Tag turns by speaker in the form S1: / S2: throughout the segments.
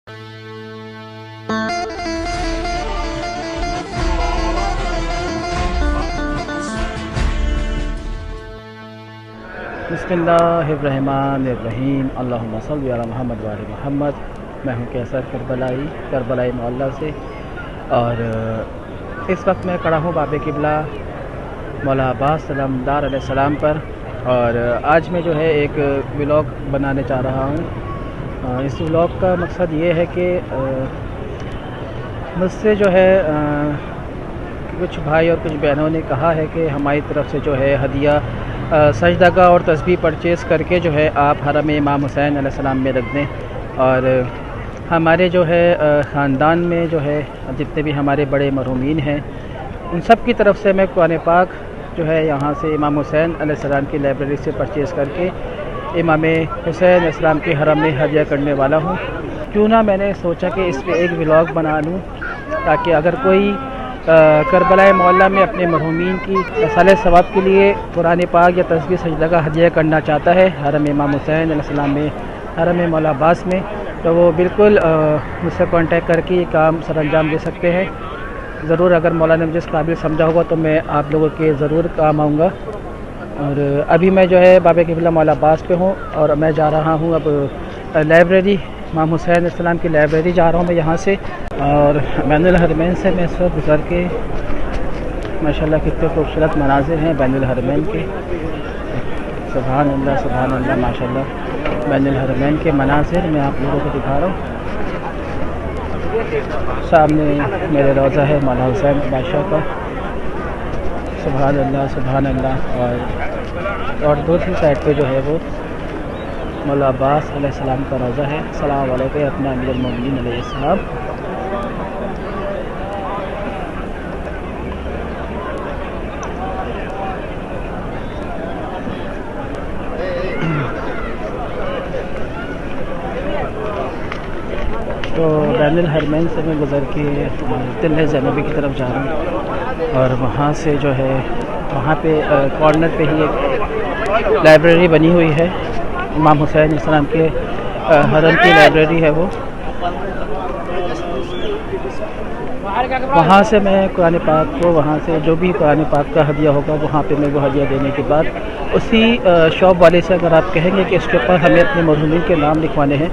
S1: बिस्मिल्लाहिर्रहमानिर्रहीम अल्लाहुम्मा सल्लि अला मुहम्मद व आले मुहम्मद। मैं हूँ कैसर करबलाई मोहल्ला से, और इस वक्त मैं खड़ा हूँ बाबे क़िबला मौला अब्बास सलामदार अलैहिस्सलाम पर। और आज मैं जो है एक व्लॉग बनाने चाह रहा हूँ। इस व्लॉग का मकसद ये है कि मुझसे जो है कुछ भाई और कुछ बहनों ने कहा है कि हमारी तरफ से जो है हदिया सजदगा और तस्बीह परचेज़ करके जो है आप हरम इमाम हुसैन अलैहिस्सलाम में रख दें। और हमारे जो है ख़ानदान में जो है जितने भी हमारे बड़े मरहूमीन हैं उन सब की तरफ से मैं कुरान पाक जो है यहाँ से इमाम हुसैन अलैहिस्सलाम की लाइब्रेरी से परचेज़ करके इमाम हुसैन अलैहिस्सलाम के हरम में हदिया करने वाला हूँ। क्यों ना मैंने सोचा कि इस पर एक व्लॉग बना लूँ, ताकि अगर कोई करबला मोहल्ला में अपने मरहूमीन की साले सवाब के लिए कुरान पाक या तस्बीह सजदा हदिया करना चाहता है हरम इमाम हुसैन अलैहिस्सलाम में, हरम मौला अब्बास में, तो वो बिल्कुल मुझसे कांटेक्ट करके ये काम सर अंजाम दे सकते हैं। ज़रूर अगर मौला ने मुझे इस काबिल समझा होगा तो मैं आप लोगों के ज़रूर काम आऊँगा। और अभी मैं जो है बाबे क़िबला मौला अब्बास पे हूँ और मैं जा रहा हूँ अब लाइब्रेरी इमाम हुसैन अलैहिस्सलाम की लाइब्रेरी जा रहा हूँ मैं यहाँ से। और बैनुल हरमैन से मैं इस वक्त गुज़र के माशाल्लाह कितने खूबसूरत मनाज़िर हैं बैनुल हरमैन के। सुभान अल्लाह माशाल्लाह बैनुल हरमैन के मनाज़िर मैं आप लोगों को दिखा रहा हूँ। सामने मेरे रोज़ा है मौला हुसैन बादशाह का। सुभान अल्लाह। और दूसरी साइड पे जो है वो मौला अब्बास अलैहिस्सलाम का रोज़ा है। अस्सलामु अलैकुम अपना अमीरुल मोमिनीन अलैहिस्सलाम। तो बैनुल हरमैन से मैं गुज़र के तिल्ले ज़ैनबी की तरफ जा रहा हूँ। और वहाँ से जो है वहाँ पे कॉर्नर पे ही एक लाइब्रेरी बनी हुई है इमाम हुसैन अलैहिस्सलाम के हरम की लाइब्रेरी है वो। वहाँ से मैं कुरान पाक को वहाँ से जो भी कुरान पाक का हदिया होगा वहाँ पे मैं वो हदिया देने के बाद उसी शॉप वाले से अगर आप कहेंगे कि इसके ऊपर हमें अपने मरहूमीन के नाम लिखवाने हैं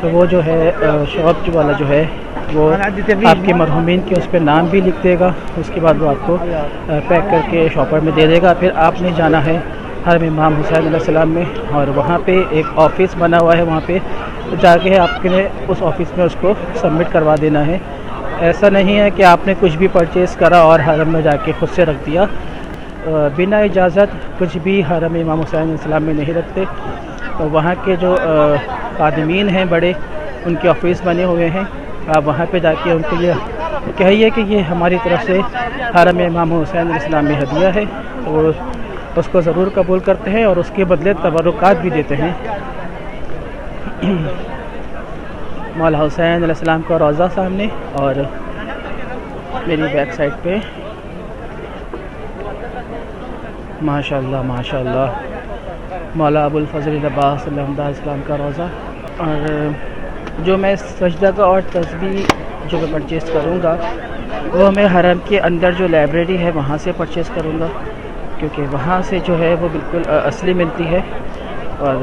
S1: तो वो जो है शॉप वाला जो है वो आपके मरहूमीन के उस पर नाम भी लिख देगा। उसके बाद वो आपको पैक करके शॉपर में दे देगा। फिर आपने जाना है हरम इमाम हुसैन अलैहिस्सलाम में, और वहाँ पे एक ऑफ़िस बना हुआ है, वहाँ पे जाके आपने उस ऑफ़िस में उसको सबमिट करवा देना है। ऐसा नहीं है कि आपने कुछ भी परचेज़ करा और हरम में जाके खुद से रख दिया। बिना इजाज़त कुछ भी हरम इमाम हुसैन अलैहिस्सलाम में नहीं रखते। तो वहाँ के जो खादिमीन हैं बड़े, उनके ऑफ़िस बने हुए हैं। आप वहाँ पे जाके उनको ये कहिए कि ये हमारी तरफ से हरम इमाम हुसैन अलैहिस्सलाम में हदिया है, तो वो उसको ज़रूर कबूल करते हैं और उसके बदले तबरुकात भी देते हैं। मौला हुसैन अलैहिस्सलाम का रोज़ा सामने, और मेरी बैक साइड पे माशाल्लाह मौला अबुल फज़ल अब्बास अलैहिस्सलाम का रोज़ा। और जो मैं सजदा का और तस्बीह जो मैं परचेज़ करूँगा वो मैं हरम के अंदर जो लाइब्रेरी है वहाँ से परचेज़ करूँगा, क्योंकि वहाँ से जो है वो बिल्कुल असली मिलती है। और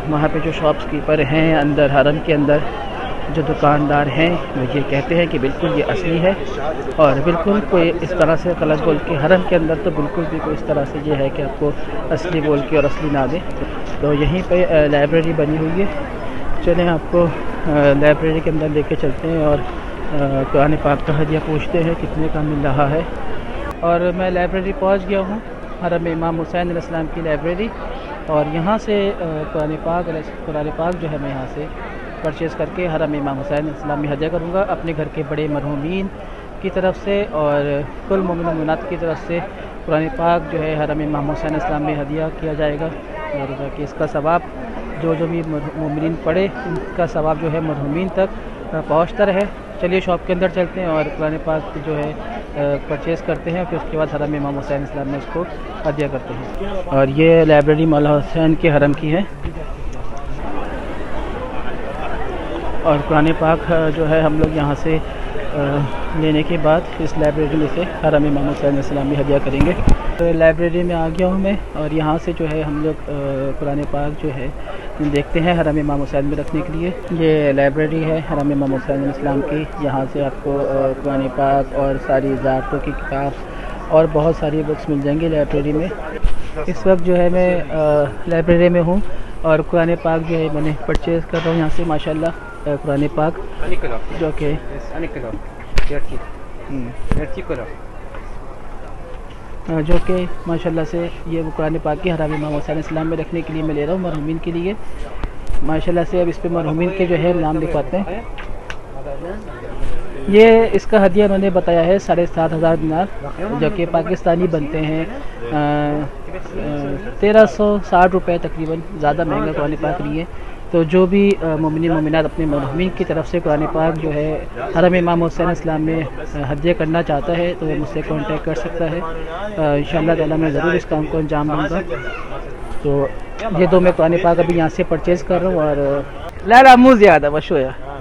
S1: वहाँ पे जो शॉप्सकीपर हैं अंदर हरम के अंदर जो दुकानदार हैं वो ये कहते हैं कि बिल्कुल ये असली है, और बिल्कुल कोई इस तरह से गलत बोल के हरम के अंदर तो बिल्कुल भी कोई इस तरह से ये है कि आपको असली बोल के और असली ना दे। तो यहीं पे लाइब्रेरी बनी हुई है। चलें आपको लाइब्रेरी के अंदर लेके चलते हैं और कुरान पाक का हदिया पूछते हैं कितने का मिल रहा है। और मैं लाइब्रेरी पहुंच गया हूं, हरम इमाम हुसैन अलैहिस्सलाम की लाइब्रेरी। और यहाँ से कुरान पाक जो है मैं यहाँ से परचेज़ करके हरम इमाम हुसैन अलैहिस्सलाम में हदिया करूँगा अपने घर के बड़े मरहूमीन की तरफ से, और कुल मोमिन मोमिनात की तरफ से कुरान पाक जो है हरम इमाम हुसैन अलैहिस्सलाम में हदिया किया जाएगा। और कि इसका सवाब जो भी मोमिनीन पढ़े उनका सवाब जो है मरहूमीन तक पहुँचता रहे। चलिए शॉप के अंदर चलते हैं और कुरान पाक जो है परचेज़ करते हैं, फिर उसके बाद हरम इमाम हुसैन अलैहिस्सलाम में इसको हदिया करते हैं। और ये लाइब्रेरी मौला हुसैन के हरम की है। और कुरान पाक जो है हम लोग यहाँ से लेने के बाद इस लाइब्रेरी में से हरम इमाम हुसैन अलैहिस्सलाम में हदिया करेंगे। तो लाइब्रेरी में आ गया हूँ मैं और यहाँ से जो है हम लोग कुरान पाक जो है देखते हैं हरम इमाम हुसैन में रखने के लिए। ये लाइब्रेरी है हरम इमाम हुसैन अलैहिस्सलाम की। यहाँ से आपको कुरान पाक और सारी ज़ातों की किताब और बहुत सारी बुक्स मिल जाएंगी लाइब्रेरी में। इस वक्त जो है मैं लाइब्रेरी में हूँ और कुरान पाक जो है मैंने परचेज़ कर रहा हूँ यहाँ से माशाल्लाह। कुरान पाक जो कि माशाल्लाह से ये कुरान पाक की हरम इमाम हुसैन अलैहिस्सलाम में रखने के लिए मैं ले रहा हूँ मरहूमीन के लिए माशाल्लाह से। अब इस पे मरहूमीन के जो है नाम लिखवाते हैं। ये इसका हदिया उन्होंने बताया है 7,500 दिनार, जो कि पाकिस्तानी बनते हैं 1360 रुपये तकरीबन। ज़्यादा महंगा कुरान पाक नहीं है। तो जो भी मोमिन मोमिनात अपने मरहूमीन की तरफ से कुरान पाक जो है हरम इमाम हुसैन अलैहिस्सलाम में हदिया करना चाहता है तो वो मुझसे कांटेक्ट कर सकता है। इंशाअल्लाह ताला मैं ज़रूर इस काम को अंजाम दूँगा। तो ये दो मैं कुरान पाक अभी यहाँ से परचेज़ कर रहा हूँ। और ला मु ज़्यादा बशोया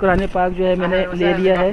S1: कुरान पाक जो है मैंने ले लिया है।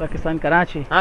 S1: पाकिस्तान कराची।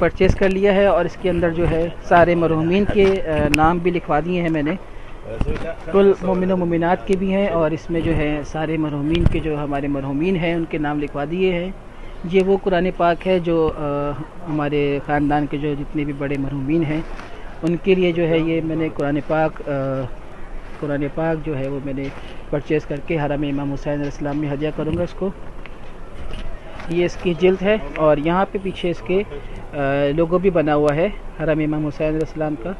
S1: परचेज़ कर लिया है और इसके अंदर जो है सारे मरहूमीन के नाम भी लिखवा दिए हैं मैंने। कुल मोमिन मोमिनात के भी हैं और इसमें जो है सारे मरहूमीन के जो हमारे मरहूमीन हैं उनके नाम लिखवा दिए हैं। ये वो कुरान पाक है जो हमारे ख़ानदान के जो जितने भी बड़े मरहूमीन हैं उनके लिए जो है ये मैंने कुरान पाक जो है वो मैंने परचेज़ करके हरम इमाम हुसैन अलैहिस्सलाम में हदिया करूँगा इसको। ये इसकी जिल्द है और यहाँ पे पीछे इसके लोगो भी बना हुआ है हरम इमाम हुसैन अलैहिस्सलाम का।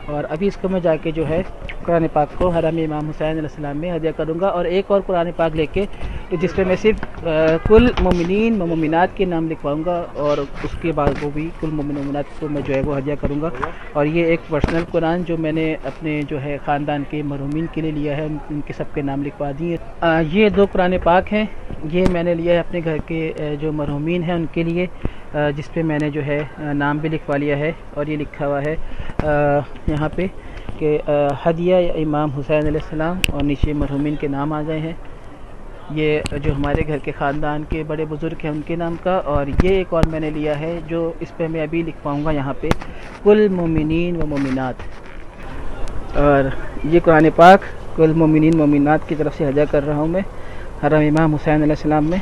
S1: और अभी इसको मैं जाके जो है कुरान पाक को हरम इमाम हुसैन अलैहिस्सलाम में हदिया करूँगा। और एक और कुरान पाक लेके जिसपे मैं सिर्फ कुल मोमिनीन व मोमिनात के नाम लिखवाऊँगा और उसके बाद वो भी कुल मोमिन मोमिनात को मैं जो है वो हदिया करूँगा। और ये एक पर्सनल कुरान जो मैंने अपने जो है ख़ानदान के मरहूमीन के लिए लिया है उनके सब के नाम लिखवा दिए। ये दो कुरान पाक हैं, ये मैंने लिया है अपने घर के जो मरहूमीन हैं उनके लिए, जिस पे मैंने जो है नाम भी लिखवा लिया है। और ये लिखा हुआ है यहाँ पे कि हदिया इमाम हुसैन अलैहिस्सलाम और नीचे मरहूमीन के नाम आ गए हैं। ये जो हमारे घर के ख़ानदान के बड़े बुज़ुर्ग हैं उनके नाम का। और ये एक और मैंने लिया है जो इस पे मैं अभी लिखवाऊँगा यहाँ पे कुल मोमिनीन व मोमिनात। और ये कुरान पाक कुल मोमिनीन मोमिनात की तरफ से हदिया कर रहा हूँ मैं हरम इमाम हुसैन अलैहिस्सलाम में।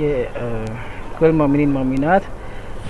S1: ये कुल मोमिनीन मोमिनात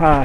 S1: हाँ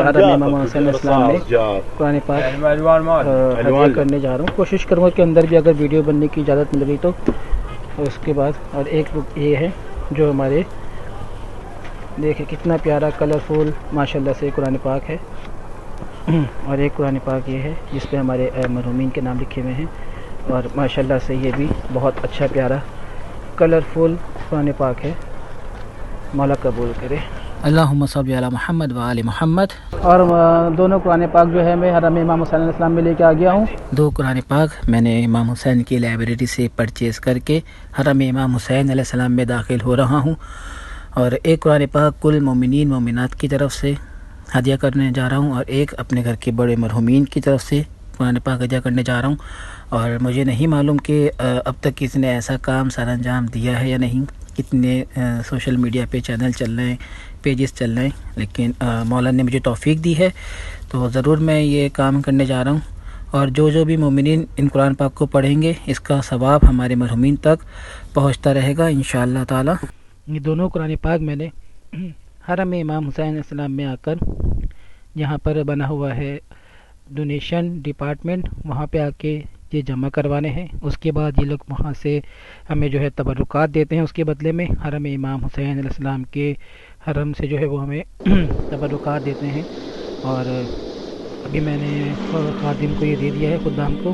S1: हरम इमाम हुसैन अलैहिस्सलाम में कुरान पाक हदिया करने जा रहा हूँ। कोशिश करूँगा कि अंदर भी अगर वीडियो बनने की इजाज़त मिल गई तो उसके बाद। और एक बुक ये है जो हमारे देखिए कितना प्यारा कलरफुल माशाल्लाह से कुरान पाक है। और एक कुरान पाक ये है जिस पे हमारे मरहूमीन के नाम लिखे हुए हैं। और माशाल्लाह से ये भी बहुत अच्छा प्यारा कलरफुल कुरान पाक है। मौला कबूल करे। अल्लाहुम्मा सल्ली अला मुहम्मद व आले मुहम्मद। और दोनों कुरान पाक जो है मैं हरम इमाम हुसैन अलैहिस्सलाम में लेके आ गया हूँ। दो कुरान पाक मैंने इमाम हुसैन की लाइब्रेरी से परचेज़ करके हरम इमाम हुसैन अलैहिस्सलाम में दाखिल हो रहा हूँ। और एक कुरान पाक कुल मोमिनीन मोमिनात की तरफ से हदिया करने जा रहा हूँ और एक अपने घर के बड़े मरहुमीन की तरफ से कुरान पाक हदिया करने जा रहा हूँ। और मुझे नहीं मालूम कि अब तक किसी ने ऐसा काम सर अंजाम दिया है या नहीं, कितने सोशल मीडिया पे चैनल चल रहे हैं, पेजेस चल रहे हैं, लेकिन मौला ने मुझे तौफीक दी है तो ज़रूर मैं ये काम करने जा रहा हूँ। और जो भी मोमिनीन इन कुरान पाक को पढ़ेंगे इसका सवाब हमारे मरहुमीन तक पहुँचता रहेगा इंशाअल्लाह ताला। ये दोनों कुरान पाक मैंने हरम इमाम हुसैन अलैहिस्सलाम में आकर, जहाँ पर बना हुआ है डोनेशन डिपार्टमेंट, वहाँ पे आके ये जमा करवाने हैं। उसके बाद ये लोग वहाँ से हमें जो है तबरुकात देते हैं, उसके बदले में हरम इमाम हुसैन अलैहिस्सलाम के हरम से जो है वो हमें तबरुकात देते हैं। और अभी मैंने खादिम को ये दे दिया है, खुदाम को।